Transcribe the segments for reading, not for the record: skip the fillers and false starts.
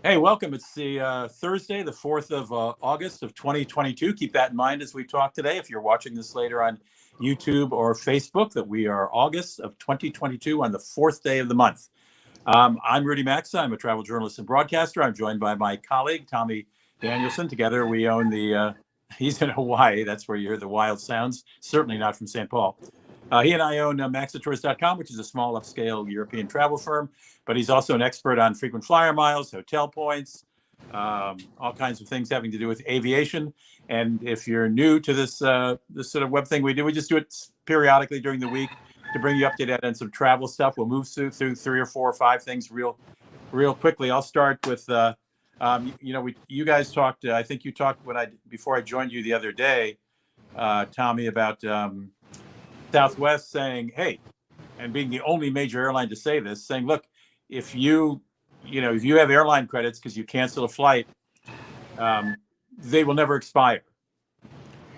Hey, welcome. It's the Thursday, the 4th of August of 2022. Keep that in mind as we talk today. If you're watching this later on YouTube or Facebook, that we are August of 2022 on the fourth day of the month. I'm Rudy Maxa. I'm a travel journalist and broadcaster. I'm joined by my colleague, Tommy Danielson. Together, we own he's in Hawaii. That's where you hear the wild sounds. Certainly not from St. Paul. He and I own Maxatours.com, which is a small upscale European travel firm, but he's also an expert on frequent flyer miles, hotel points, all kinds of things having to do with aviation. And if you're new to this sort of web thing we do, we just do it periodically during the week to bring you up to date on some travel stuff. We'll move through three or four or five things real quickly. I'll start with you guys talked. I think you talked before I joined you the other day, Tommy, about Southwest saying, "Hey," and being the only major airline to say this, saying, "Look, if if you have airline credits because you cancel a flight, um, they will never expire."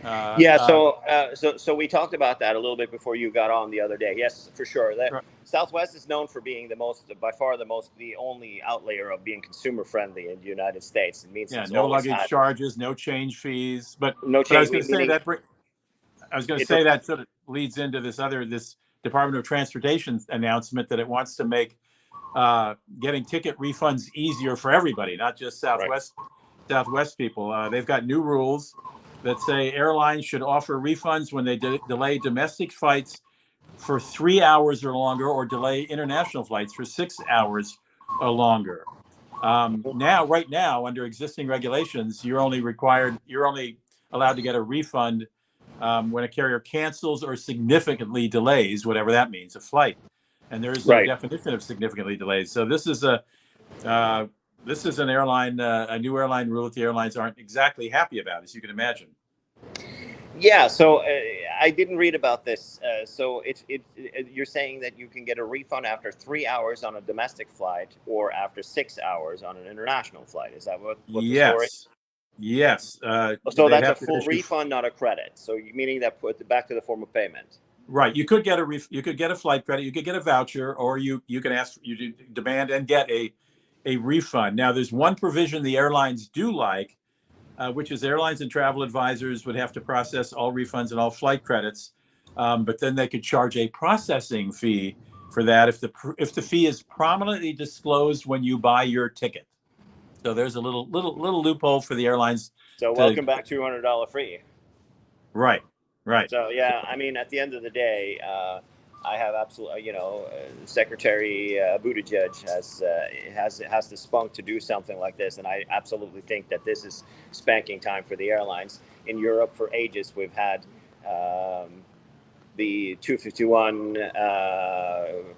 Uh, Yeah, uh, so we talked about that a little bit before you got on the other day. Yes, for sure. That right. Southwest is known for being by far the only outlier of being consumer friendly in the United States. It means Yeah, it's no always luggage had charges, no change fees. But no but I change, was going to say meaning that I was going to it. say that sort of leads into this Department of Transportation announcement that it wants to make getting ticket refunds easier for everybody, not just Right. Southwest people. They've got new rules that say airlines should offer refunds when they delay domestic flights for 3 hours or longer, or delay international flights for 6 hours or longer. Right now, under existing regulations, you're only allowed to get a refund when a carrier cancels or significantly delays, whatever that means, a flight. And there is no Right. definition of significantly delayed. So uh, this is a new airline rule that the airlines aren't exactly happy about, as you can imagine. Yeah, so I didn't read about this. So you're saying that you can get a refund after 3 hours on a domestic flight or after 6 hours on an international flight. Is that what the story? Yes, yes. So They'd that's a have to full issue. refund, not a credit. So meaning that put it back to the form of payment. Right. You could get a flight credit, you could get a voucher, or you can demand and get a refund. Now, there's one provision the airlines do like, which is airlines and travel advisors would have to process all refunds and all flight credits, but then they could charge a processing fee for that if the fee is prominently disclosed when you buy your ticket. So there's a little loophole for the airlines So to. welcome back, $200 free. Right, right. So yeah, I mean, at the end of the day, I have absolutely, Secretary Buttigieg has the spunk to do something like this, and I absolutely think that this is spanking time for the airlines. In Europe, for ages, we've had the 251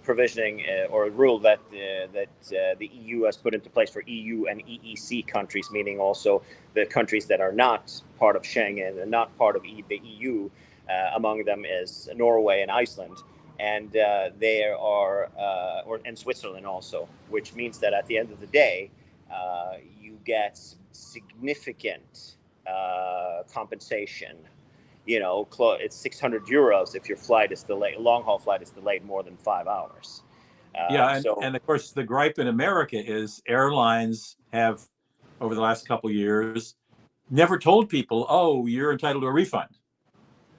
provisioning or rule that the EU has put into place for EU and EEC countries, meaning also the countries that are not part of Schengen and not part of the EU. Among them is Norway and Iceland, and and Switzerland also, which means that at the end of the day, you get significant compensation. It's 600 euros if your flight is delayed. Long haul flight is delayed more than 5 hours. Yeah, So and of course the gripe in America is airlines have, over the last couple of years, never told people, "Oh, you're entitled to a refund,"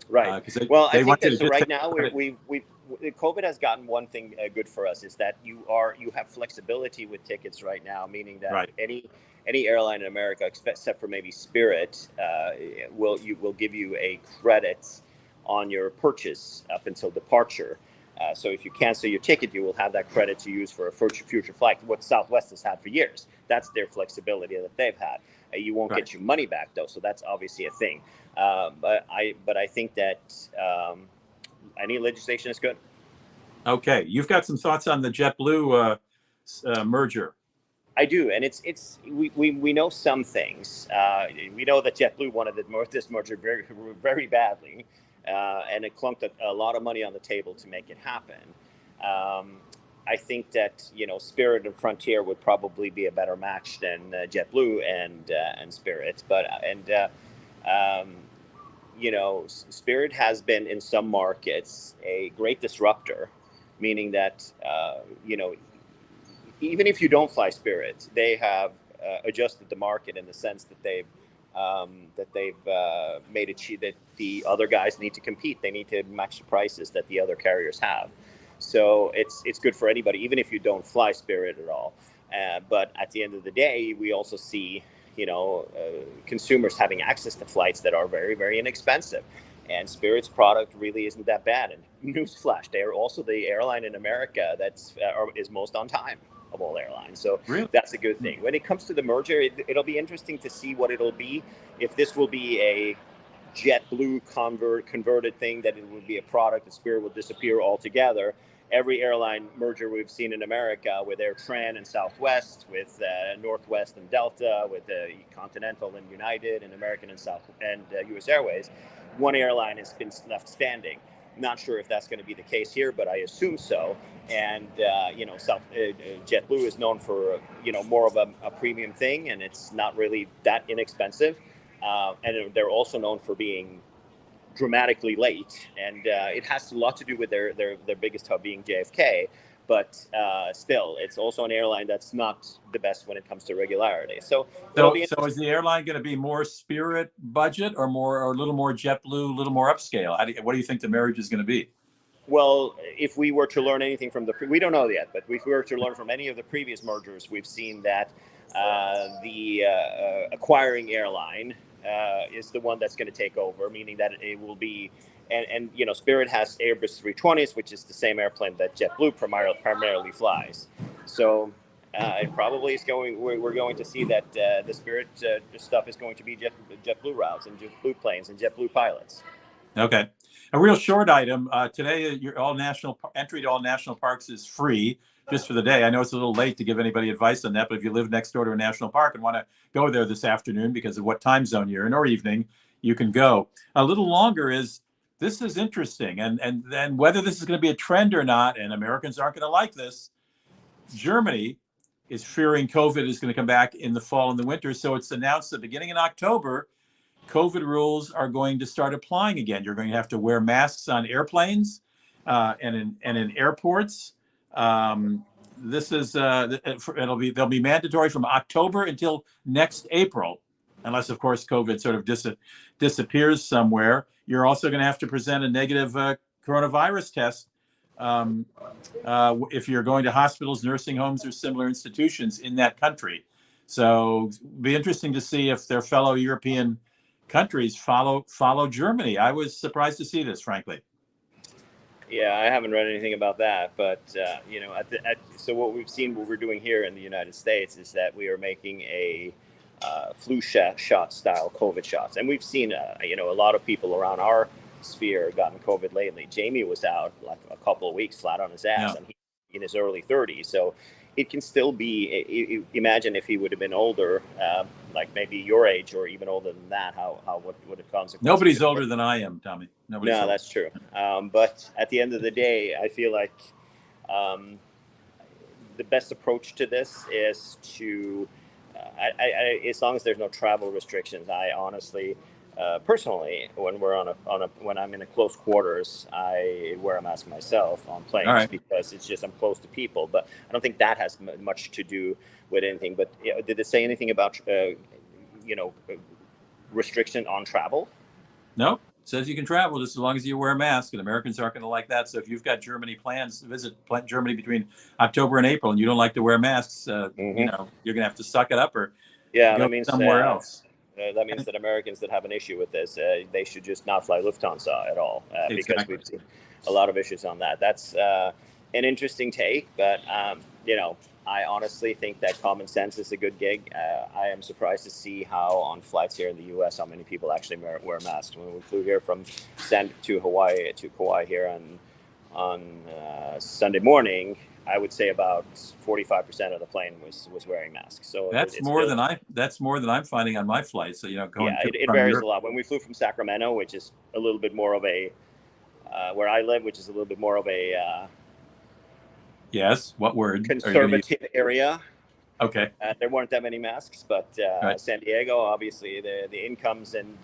right. because Well, I they think want you that to so just right take now credit. we COVID has gotten one thing good for us, is that you have flexibility with tickets right now, meaning that Right, any airline in America, except for maybe Spirit, will give you a credit on your purchase up until departure. So if you cancel your ticket, you will have that credit to use for a future flight. What Southwest has had for years. That's their flexibility that they've had. You won't right. get your money back though, so that's obviously a thing. But I think that any legislation is good. Okay, you've got some thoughts on the JetBlue merger. I do, and we know some things. We know that JetBlue wanted this merger very very badly, and it clunked a lot of money on the table to make it happen. I think that Spirit and Frontier would probably be a better match than JetBlue and Spirit, um, Spirit has been in some markets a great disruptor, meaning that even if you don't fly Spirit, they have adjusted the market in the sense that they've made it that the other guys need to compete. They need to match the prices that the other carriers have. So it's good for anybody, even if you don't fly Spirit at all. But at the end of the day, we also see, consumers having access to flights that are very, very inexpensive. And Spirit's product really isn't that bad. And newsflash, they are also the airline in America is most on time of all airlines. So Really? that's a good thing. When it comes to the merger, it'll be interesting to see what it'll be. If this will be a JetBlue converted thing, that it would be a product, that Spirit will disappear altogether. Every airline merger we've seen in America, with AirTran and Southwest, with Northwest and Delta, with Continental and United, and American and US Airways, one airline has been left standing. Not sure if that's going to be the case here, but I assume so. And JetBlue is known for more of a premium thing, and it's not really that inexpensive. And they're also known for being dramatically late, and it has a lot to do with their biggest hub being JFK. But still, it's also an airline that's not the best when it comes to regularity. So is the airline going to be more Spirit budget, or a little more JetBlue, a little more upscale? What do you think the marriage is going to be? Well, if we were to learn anything from we don't know yet, but if we were to learn from any of the previous mergers, we've seen that the acquiring airline is the one that's going to take over, meaning that it will be, and Spirit has Airbus 320s, which is the same airplane that JetBlue primarily flies. So it probably is we're going to see that the Spirit stuff is going to be JetBlue routes and JetBlue planes and JetBlue pilots. Okay. A real short item. Today, your entry to all national parks is free just for the day. I know it's a little late to give anybody advice on that, but if you live next door to a national park and want to go there this afternoon because of what time zone you're in, or evening, you can go. A little longer this is interesting. And then whether this is going to be a trend or not, and Americans aren't going to like this, Germany is fearing COVID is going to come back in the fall and the winter. So it's announced that beginning in October, COVID rules are going to start applying again. You're going to have to wear masks on airplanes and in airports. This is they'll be mandatory from October until next April, unless of course COVID sort of disappears somewhere. You're also going to have to present a negative coronavirus test if you're going to hospitals, nursing homes, or similar institutions in that country. So it'll be interesting to see if their fellow European countries follow Germany. I was surprised to see this, frankly. Yeah, I haven't read anything about that, but so what we're doing here in the United States is that we are making a flu shot style COVID shots, and we've seen a lot of people around our sphere gotten COVID lately. Jamie was out like a couple of weeks flat on his ass, and he's in his early 30s, so it can still be. Imagine if he would have been older, like maybe your age or even older than that. What would it consequences? Nobody's older than I am, Tommy. Nobody's older. That's true. But at the end of the day, I feel like the best approach to this is to, as long as there's no travel restrictions, I honestly. Personally, when when I'm in a close quarters, I wear a mask myself on planes because it's just I'm close to people. But I don't think that has much to do with anything. But did it say anything about restriction on travel? No, it says you can travel just as long as you wear a mask, and Americans aren't going to like that. So if you've got Germany plans to visit Germany between October and April, and you don't like to wear masks, you're going to have to suck it up or go that means somewhere else. That means that Americans that have an issue with this, they should just not fly Lufthansa at all, because we've seen a lot of issues on that. That's an interesting take, but I honestly think that common sense is a good gig. I am surprised to see how on flights here in the U.S. how many people actually wear masks. When we flew here from to Kauai here on Sunday morning, I would say about 45% of the plane was wearing masks. So that's more than I'm finding on my flights. So it varies a lot. When we flew from Sacramento, which is a little bit more of a where I live, which is a little bit more of a yes. What word? Conservative area. Okay. There weren't that many masks, but San Diego, obviously, the incomes and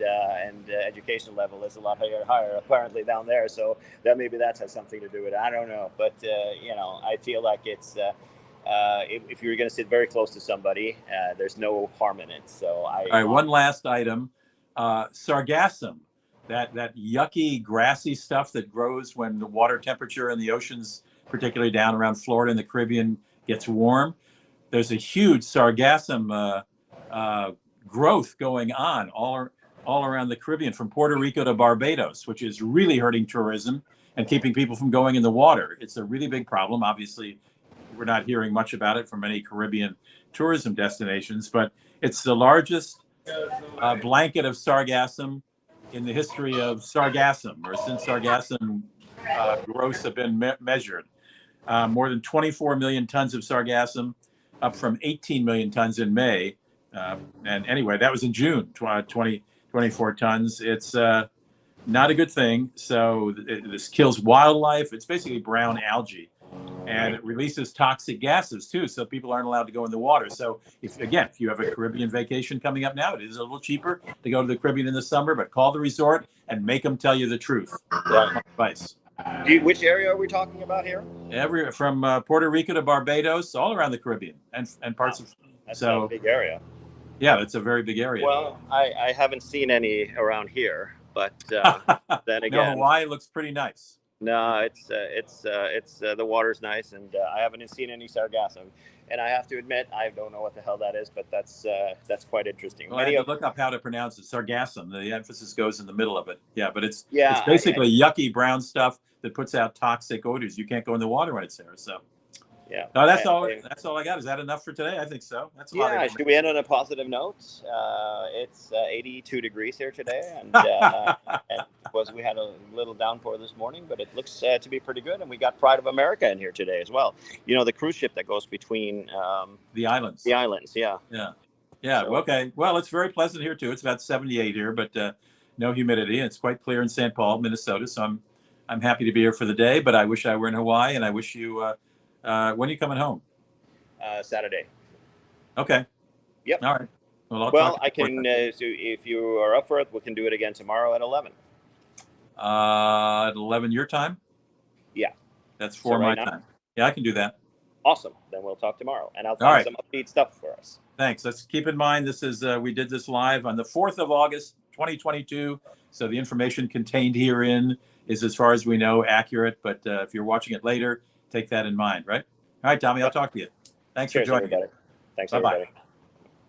education level is a lot higher apparently down there. So that maybe that has something to do with it. I don't know, but I feel like it's if you're going to sit very close to somebody, there's no harm in it. So All right, one last item, sargassum, that yucky grassy stuff that grows when the water temperature in the oceans, particularly down around Florida and the Caribbean, gets warm. There's a huge sargassum growth going on all around the Caribbean, from Puerto Rico to Barbados, which is really hurting tourism and keeping people from going in the water. It's a really big problem. Obviously, we're not hearing much about it from any Caribbean tourism destinations, but it's the largest blanket of sargassum in the history of sargassum, or since sargassum growths have been measured. More than 24 million tons of sargassum, up from 18 million tons in May. And anyway, that was in June, 24 tons. It's not a good thing. So this kills wildlife. It's basically brown algae, and it releases toxic gases too. So people aren't allowed to go in the water. So if you have a Caribbean vacation coming up now, it is a little cheaper to go to the Caribbean in the summer, but call the resort and make them tell you the truth. That's my advice. Which area are we talking about here? From Puerto Rico to Barbados, all around the Caribbean and parts of. That's a big area. Yeah, it's a very big area. Well, I haven't seen any around here, but then again, no, Hawaii looks pretty nice. No, it's the water's nice, and I haven't seen any sargassum. And I have to admit, I don't know what the hell that is, but that's quite interesting. Well, I had to look up how to pronounce it. Sargassum. The emphasis goes in the middle of it. Yeah, but it's basically yucky brown stuff that puts out toxic odors. You can't go in the water when it's there. So. Yeah. No, that's all. That's all I got. Is that enough for today? I think so. That's a lot. Yeah. Should we end on a positive note? It's 82 degrees here today, and we had a little downpour this morning, but it looks to be pretty good. And we got Pride of America in here today as well. You know, the cruise ship that goes between the islands. The islands. Yeah. Yeah. Yeah. So, okay. Well, it's very pleasant here too. It's about 78 here, but no humidity. And it's quite clear in St. Paul, Minnesota. So I'm happy to be here for the day. But I wish I were in Hawaii, and I wish you. When are you coming home? Saturday. Okay. Yep. All right. Well, I can. So if you are up for it, we can do it again tomorrow at 11. At 11 your time? Yeah. That's 4 my time. Yeah, I can do that. Awesome. Then we'll talk tomorrow, and I'll find some upbeat stuff for us. Thanks. Let's keep in mind this is we did this live on the 4th of August, 2022. So the information contained herein is, as far as we know, accurate. But if you're watching it later, take that in mind, right? All right, Tommy, I'll talk to you. Thanks for joining me. Thanks, Bye-bye. everybody.